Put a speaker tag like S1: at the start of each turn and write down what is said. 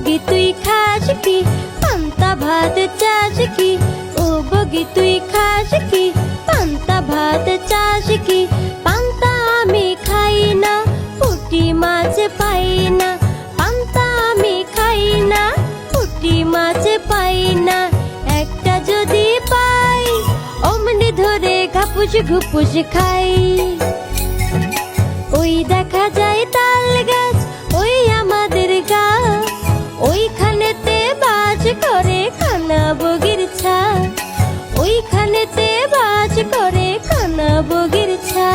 S1: বগি তুই খাস কি, পান্তা ভাত চাস কি? ও বগি তুই খাস কি, পান্তা ভাত চাস কি? পান্তা আমি খাই না, পুঁটি মাছ পাই না। পান্তা আমি খাই না, পুঁটি মাছ পাই না। একটা যদি পাই অমনি ধরে ঘাপুস ঘুপুস খাই। ওই দেখা যায় তাল গাছ, ওই আমাদের গা, ওইখানেতে বাজ করে কানা বগির ছা। ওইখানেতে বাজ করে কানা বগির ছা।